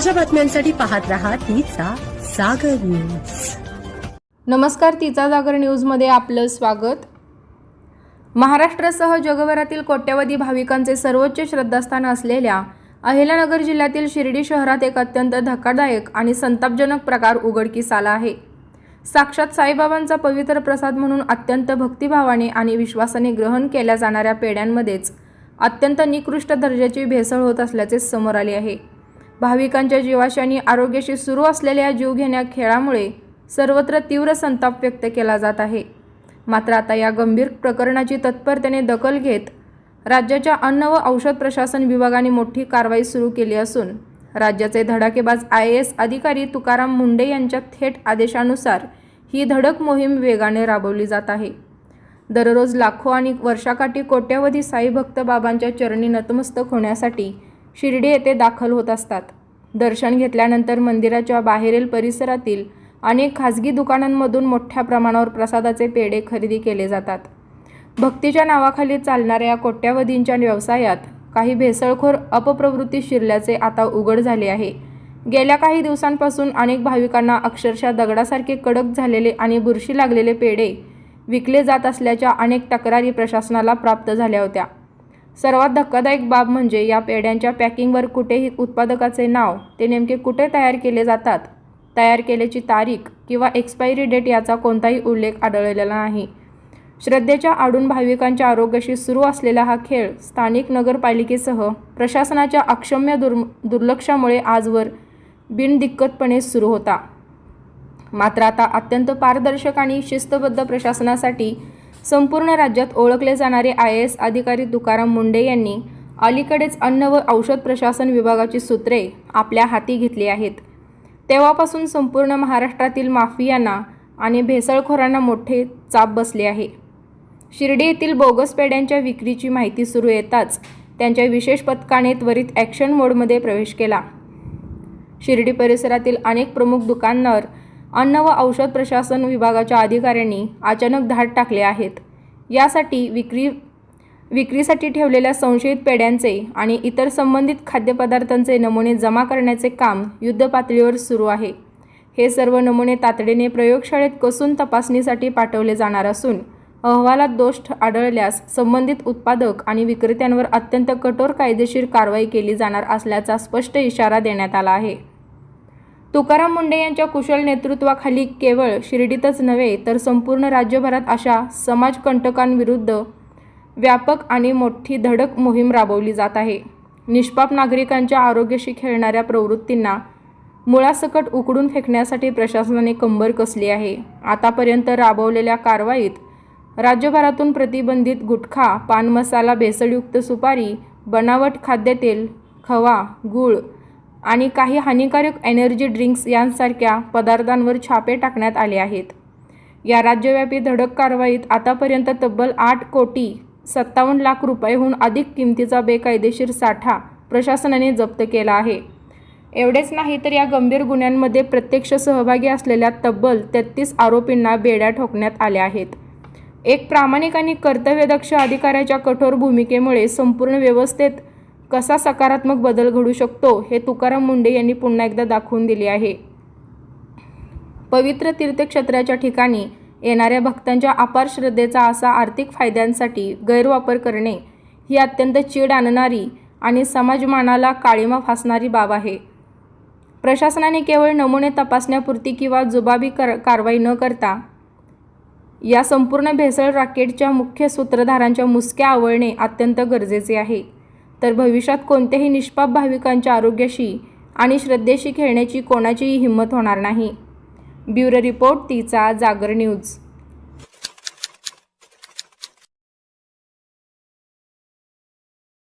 ताज्या बातम्यांसाठी पाहत रहा तिचा जागर न्यूज। नमस्कार, तिचा जागर न्यूजमध्ये आपलं स्वागत। महाराष्ट्रासह जगभरातील कोट्यवधी भाविकांचे सर्वोच्च श्रद्धास्थान असलेल्या अहिल्यानगर जिल्ह्यातील शिर्डी शहरात एक अत्यंत धक्कादायक आणि संतापजनक प्रकार उघडकीस आला आहे। साक्षात साईबाबांचा पवित्र प्रसाद म्हणून अत्यंत भक्तिभावाने आणि विश्वासाने ग्रहण केल्या जाणाऱ्या पेढ्यांमध्येच अत्यंत निकृष्ट दर्जाची भेसळ होत असल्याचे समोर आले आहे। भाविकांच्या जीवाशी आणि आरोग्याशी सुरू असलेल्या जीवघेण्या खेळामुळे सर्वत्र तीव्र संताप व्यक्त केला जात आहे। मात्र आता या गंभीर प्रकरणाची तत्परतेने दखल घेत राज्याच्या अन्न व औषध प्रशासन विभागाने मोठी कारवाई सुरू केली असून राज्याचे धडाकेबाज IAS अधिकारी तुकाराम मुंढे यांच्या थेट आदेशानुसार ही धडक मोहीम वेगाने राबवली जात आहे। दररोज लाखो आणि वर्षाकाठी कोट्यवधी साई भक्त बाबांच्या चरणी नतमस्तक होण्यासाठी शिर्डी येथे दाखल होत असतात। दर्शन घेतल्यानंतर मंदिराच्या बाहेरील परिसरातील अनेक खाजगी दुकानांमधून मोठ्या प्रमाणावर प्रसादाचे पेढे खरेदी केले जातात। भक्तीच्या नावाखाली चालणाऱ्या या कोट्यवधींच्या व्यवसायात काही भेसळखोर अपप्रवृत्ती शिरल्याचे आता उघड झाले आहे। गेल्या काही दिवसांपासून अनेक भाविकांना अक्षरशः दगडासारखे कडक झालेले आणि बुरशी लागलेले पेढे विकले जात असल्याच्या अनेक तक्रारी प्रशासनाला प्राप्त झाल्या होत्या। सर्वात धक्कादायक बाब म्हणजे या पेढ्यांच्या पॅकिंगवर कुठेही उत्पादकाचे नाव, ते नेमके कुठे तयार केले जातात, तयार केल्याची तारीख किंवा एक्सपायरी डेट याचा कोणताही उल्लेख आढळलेला नाही। श्रद्धेच्या आडून भाविकांच्या आरोग्याशी सुरू असलेला हा खेळ स्थानिक नगरपालिकेसह प्रशासनाच्या अक्षम्य दुर्लक्षामुळे आजवर बिनदिक्कतपणे सुरू होता। मात्र आता अत्यंत पारदर्शक आणि शिस्तबद्ध प्रशासनासाठी संपूर्ण राज्यात ओळखले जाणारे IAS अधिकारी तुकाराम मुंढे यांनी अलीकडेच अन्न व औषध प्रशासन विभागाची सूत्रे आपल्या हाती घेतली आहेत। तेव्हापासून संपूर्ण महाराष्ट्रातील माफियांना आणि भेसळखोरांना मोठे चाप बसले आहे। शिर्डी येथील बोगस पेढ्यांच्या विक्रीची माहिती सुरू येताच त्यांच्या विशेष पथकाने त्वरित ॲक्शन मोडमध्ये प्रवेश केला। शिर्डी परिसरातील अनेक प्रमुख दुकानांवर अन्न व औषध प्रशासन विभागाच्या अधिकाऱ्यांनी अचानक धाड टाकले आहेत। यासाठी विक्रीसाठी ठेवलेल्या संशयित पेढ्यांचे आणि इतर संबंधित खाद्यपदार्थांचे नमुने जमा करण्याचे काम युद्धपातळीवर सुरू आहे। हे सर्व नमुने तातडीने प्रयोगशाळेत कसून तपासणीसाठी पाठवले जाणार असून अहवालात दोष आढळल्यास संबंधित उत्पादक आणि विक्रेत्यांवर अत्यंत कठोर कायदेशीर कारवाई केली जाणार असल्याचा स्पष्ट इशारा देण्यात आला आहे। तुकाराम मुंढे यांच्या कुशल नेतृत्वाखाली केवळ शिर्डीतच नव्हे तर संपूर्ण राज्यभरात अशा समाजकंटकांविरुद्ध व्यापक आणि मोठी धडक मोहीम राबवली जात आहे। निष्पाप नागरिकांच्या आरोग्याशी खेळणाऱ्या प्रवृत्तींना मुळासकट उकडून फेकण्यासाठी प्रशासनाने कंबर कसली आहे। आतापर्यंत राबवलेल्या कारवाईत राज्यभरातून प्रतिबंधित गुटखा, पान मसाला, भेसळयुक्त सुपारी, बनावट खाद्यतेल, खवा, गूळ आणि काही हानिकारक एनर्जी ड्रिंक्स यांसारख्या पदार्थांवर छापे टाकण्यात आले आहेत। या राज्यव्यापी धडक कारवाईत आतापर्यंत तब्बल 8,57,00,000 रुपयांहून अधिक किमतीचा बेकायदेशीर साठा प्रशासनाने जप्त केला आहे। एवढेच नाही तर या गंभीर गुन्ह्यांमध्ये प्रत्यक्ष सहभागी असलेल्या तब्बल 33 आरोपींना बेड्या ठोकण्यात आल्या आहेत। एक प्रामाणिक आणि कर्तव्यदक्ष अधिकाऱ्याच्या कठोर भूमिकेमुळे संपूर्ण व्यवस्थेत कसा सकारात्मक बदल घडू शकतो हे तुकाराम मुंढे यांनी पुन्हा एकदा दाखवून दिले आहे। पवित्र तीर्थक्षेत्राच्या ठिकाणी येणाऱ्या भक्तांच्या अपार श्रद्धेचा असा आर्थिक फायद्यांसाठी गैरवापर करणे ही अत्यंत चीड आणणारी आणि समाजमानाला काळिमा फासणारी बाब आहे। प्रशासनाने केवळ नमुने तपासण्यापुरती किंवा जुबाबी कारवाई न करता या संपूर्ण भेसळ रॅकेटच्या मुख्य सूत्रधारांच्या मुसक्या आवळणे अत्यंत गरजेचे आहे। तर भविष्यात कोणत्याही निष्पाप भाविकांच्या आरोग्याशी आणि श्रद्धेशी खेळण्याची कोणाचीही हिंमत होणार नाही। ब्युरो रिपोर्ट, तिचा जागर न्यूज।